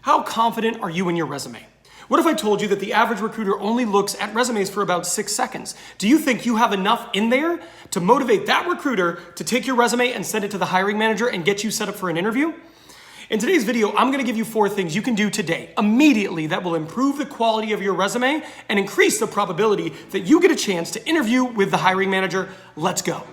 How confident are you in your resume? What if I told you that the average recruiter only looks at resumes for about 6 seconds? Do you think you have enough in there to motivate that recruiter to take your resume and send it to the hiring manager and get you set up for an interview? In today's video, I'm gonna give you 4 things you can do today, immediately, that will improve the quality of your resume and increase the probability that you get a chance to interview with the hiring manager. Let's go.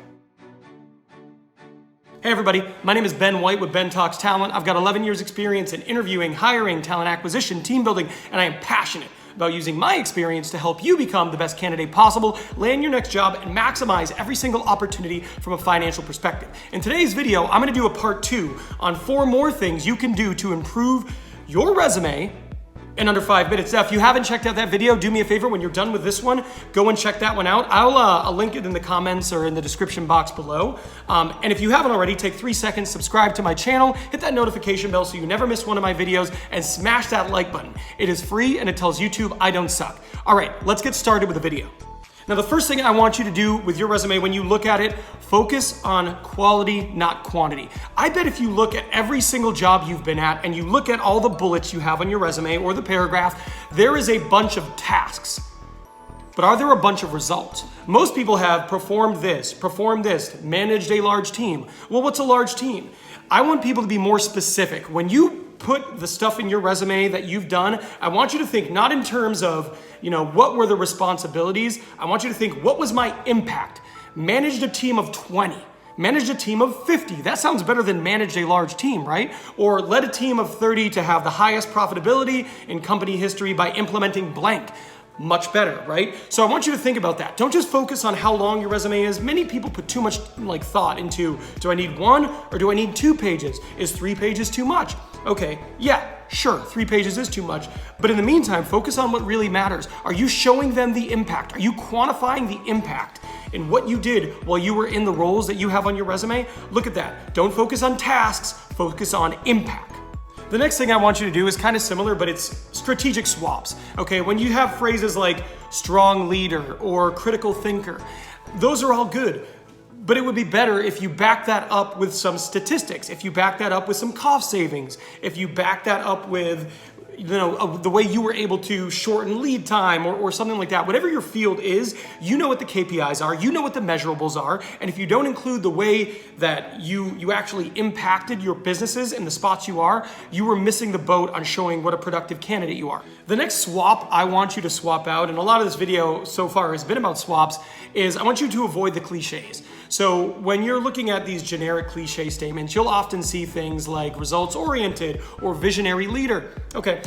Hey everybody, my name is Ben White with Ben Talks Talent. I've got 11 years experience in interviewing, hiring, talent acquisition, team building, and I am passionate about using my experience to help you become the best candidate possible, land your next job, and maximize every single opportunity from a financial perspective. In today's video, I'm gonna do a part 2 on 4 more things you can do to improve your resume in under 5 minutes. Now, if you haven't checked out that video, do me a favor, when you're done with this one, go and check that one out. I'll link it in the comments or in the description box below. And if you haven't already, take 3 seconds, subscribe to my channel, hit that notification bell so you never miss one of my videos, and smash that like button. It is free and it tells YouTube I don't suck. All right, let's get started with the video. Now, the first thing I want you to do with your resume when you look at it, focus on quality, not quantity. I bet if you look at every single job you've been at and you look at all the bullets you have on your resume or the paragraph, there is a bunch of tasks. But are there a bunch of results? Most people have performed this, managed a large team. Well, what's a large team? I want people to be more specific. When you put the stuff in your resume that you've done, I want you to think not in terms of, what were the responsibilities? I want you to think, what was my impact? Managed a team of 20. Managed a team of 50. That sounds better than managed a large team, right? Or led a team of 30 to have the highest profitability in company history by implementing blank. Much better, right? So I want you to think about that. Don't just focus on how long your resume is. Many people put too much thought into, do I need 1 or do I need 2 pages? Is 3 pages too much? Okay, yeah, sure, 3 pages is too much. But in the meantime, focus on what really matters. Are you showing them the impact? Are you quantifying the impact in what you did while you were in the roles that you have on your resume? Look at that. Don't focus on tasks, focus on impact. The next thing I want you to do is kind of similar, but it's strategic swaps. Okay, when you have phrases like strong leader or critical thinker, those are all good. But it would be better if you back that up with some statistics, if you back that up with some cost savings, if you back that up with the way you were able to shorten lead time or something like that. Whatever your field is, you know what the KPIs are, you know what the measurables are, and if you don't include the way that you actually impacted your businesses in the spots you are, you were missing the boat on showing what a productive candidate you are. The next swap I want you to swap out, and a lot of this video so far has been about swaps, is I want you to avoid the cliches. So when you're looking at these generic cliche statements, you'll often see things like results-oriented or visionary leader. Okay,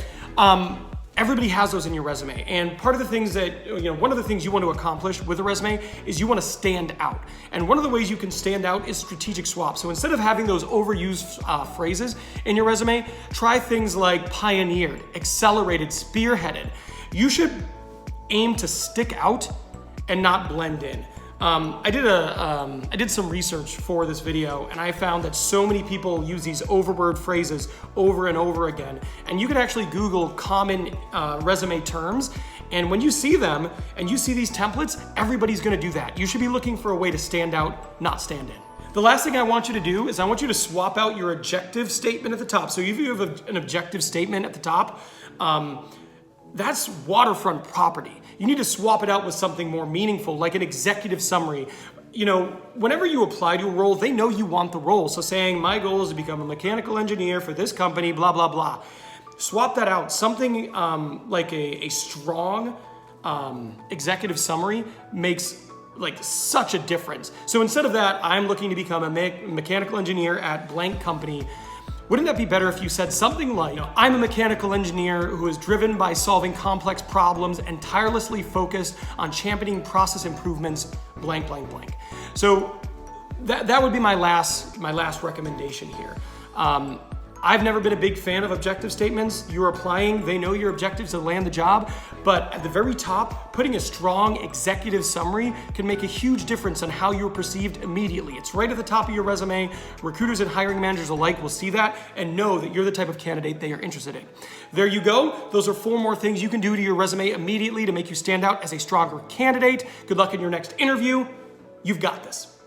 everybody has those in your resume. And part of the things that, one of the things you want to accomplish with a resume is you want to stand out. And one of the ways you can stand out is strategic swaps. So instead of having those overused phrases in your resume, try things like pioneered, accelerated, spearheaded. You should aim to stick out and not blend in. I did some research for this video, and I found that so many people use these overword phrases over and over again. And you can actually Google common resume terms, and when you see them and you see these templates, everybody's gonna do that. You should be looking for a way to stand out, not stand in. The last thing I want you to do is I want you to swap out your objective statement at the top. So if you have an objective statement at the top, that's waterfront property. You need to swap it out with something more meaningful, like an executive summary. Whenever you apply to a role, they know you want the role. So saying, my goal is to become a mechanical engineer for this company, blah, blah, blah. Swap that out. Something like a strong executive summary makes such a difference. So instead of that, I'm looking to become a mechanical engineer at blank company. Wouldn't that be better if you said something like, I'm a mechanical engineer who is driven by solving complex problems and tirelessly focused on championing process improvements, blank, blank, blank. So that would be my last recommendation here. I've never been a big fan of objective statements. You're applying, they know your objective is to land the job, but at the very top, putting a strong executive summary can make a huge difference on how you're perceived immediately. It's right at the top of your resume. Recruiters and hiring managers alike will see that and know that you're the type of candidate they are interested in. There you go. Those are 4 more things you can do to your resume immediately to make you stand out as a stronger candidate. Good luck in your next interview. You've got this.